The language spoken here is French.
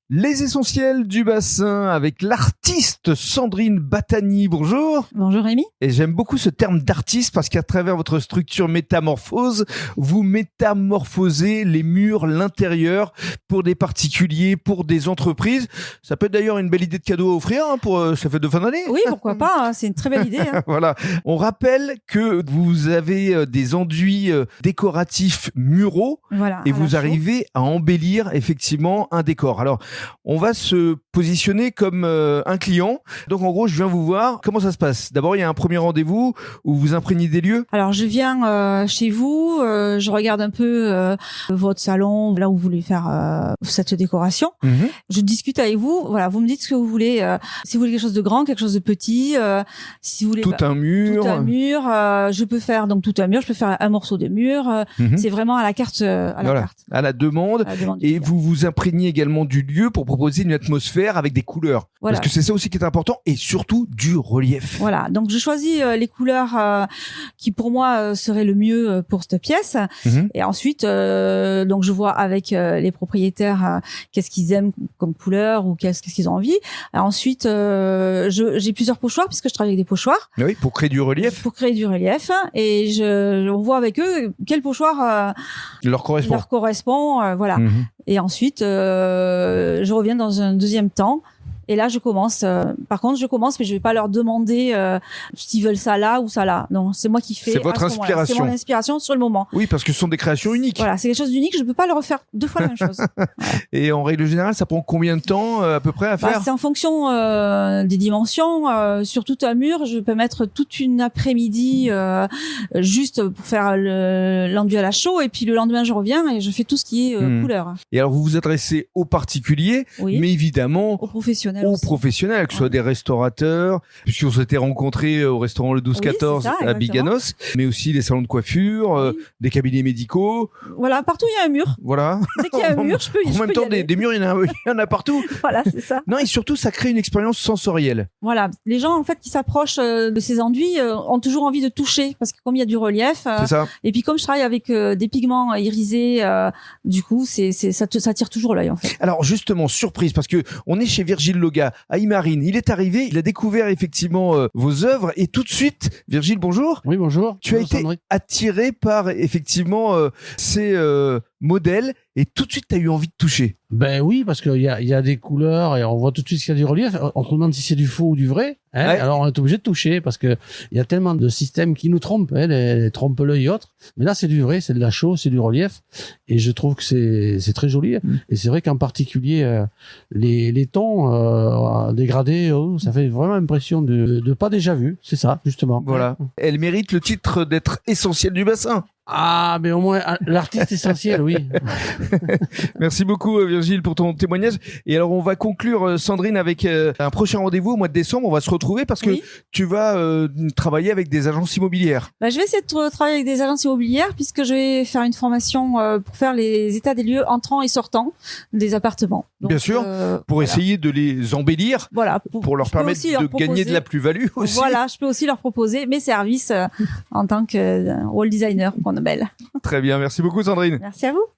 Les essentiels du bassin avec l'artiste Sandrine Battani. Bonjour. Bonjour Rémi. Et j'aime beaucoup ce terme d'artiste parce qu'à travers votre structure métamorphose, vous métamorphosez les murs, l'intérieur pour des particuliers, pour des entreprises. Ça peut être d'ailleurs une belle idée de cadeau à offrir pour cette fête de fin d'année. Oui, pourquoi pas, c'est une très belle idée. Voilà. On rappelle que vous avez des enduits décoratifs muraux et vous arrivez à embellir effectivement un décor. Alors, on va se positionner comme un client. Donc, en gros, je viens vous voir. Comment ça se passe ? D'abord, il y a un premier rendez-vous où vous imprégnez des lieux. Alors, je viens chez vous, je regarde un peu votre salon, là où vous voulez faire cette décoration. Je discute avec vous. Voilà, vous me dites ce que vous voulez. Si vous voulez quelque chose de grand, quelque chose de petit. Si vous voulez tout un mur. Je peux faire donc tout un mur. Je peux faire un morceau de mur. C'est vraiment à la carte. À la demande. Et vous vous imprégnez également du lieu pour proposer une atmosphère avec des couleurs. Parce que c'est ça aussi qui est important et surtout du relief. Voilà. Donc, je choisis les couleurs qui pour moi seraient le mieux pour cette pièce. Et ensuite, donc je vois avec les propriétaires qu'est-ce qu'ils aiment comme couleur ou qu'est-ce qu'ils ont envie. Et ensuite, j'ai plusieurs pochoirs puisque je travaille avec des pochoirs. Oui, pour créer du relief. Pour créer du relief. Et on voit avec eux quel pochoir leur correspond. Voilà. Et ensuite, je reviens dans un deuxième temps. Et là, je commence. Par contre, mais je vais pas leur demander s'ils veulent ça là ou ça là. Non, c'est moi qui fais. C'est votre inspiration. C'est mon inspiration sur le moment. Oui, parce que ce sont des créations uniques. Voilà, c'est quelque chose d'unique. Je peux pas le refaire deux fois la même chose. Voilà. Et en règle générale, ça prend combien de temps à peu près à faire ? C'est en fonction des dimensions. Sur tout un mur, je peux mettre toute une après-midi juste pour faire l'enduit à la chaux. Et puis le lendemain, je reviens et je fais tout ce qui est couleur. Et alors, vous vous adressez aux particuliers, mais évidemment aux professionnels. Aux professionnels, que ce soit des restaurateurs, puisqu'on s'était rencontrés au restaurant le 12-14 à Biganos, mais aussi des salons de coiffure, des cabinets médicaux. Voilà, partout il y a un mur. Voilà. Dès qu'il y a un mur, je peux En même temps, des murs, il y en a partout. Voilà, c'est ça. Non, et surtout, ça crée une expérience sensorielle. Voilà. Les gens, en fait, qui s'approchent de ces enduits ont toujours envie de toucher, parce que comme il y a du relief. C'est ça. Et puis, comme je travaille avec des pigments irisés, du coup, ça tire toujours l'œil, en fait. Alors, justement, surprise, parce que on est chez Virgile Loga à Imarine. Il est arrivé, il a découvert effectivement vos œuvres et tout de suite, Virgile, bonjour. Oui, bonjour. Tu as été attiré par effectivement ces modèles et tout de suite, tu as eu envie de toucher. Ben oui, parce qu'il y a des couleurs et on voit tout de suite qu'il y a du relief. On se demande si c'est du faux ou du vrai. Hein. Ouais. Alors on est obligé de toucher parce que il y a tellement de systèmes qui nous trompent, les trompe-l'œil et autres. Mais là, c'est du vrai, c'est de la chaux, c'est du relief. Et je trouve que c'est très joli. Et c'est vrai qu'en particulier, les tons dégradés, ça fait vraiment impression de pas déjà vu. C'est ça, justement. Voilà. Elle mérite le titre d'être essentielle du bassin. Ah, mais au moins, l'artiste essentiel, oui. Merci beaucoup, Virgile, pour ton témoignage. Et alors, on va conclure, Sandrine, avec un prochain rendez-vous au mois de décembre. On va se retrouver parce que tu vas travailler avec des agences immobilières. Je vais essayer de travailler avec des agences immobilières puisque je vais faire une formation pour faire les états des lieux entrants et sortants des appartements. Donc, bien sûr, pour essayer de les embellir, pour leur permettre de gagner de la plus-value aussi. Voilà, je peux aussi leur proposer mes services en tant que wall designer. Belle. Très bien, merci beaucoup Sandrine. Merci à vous.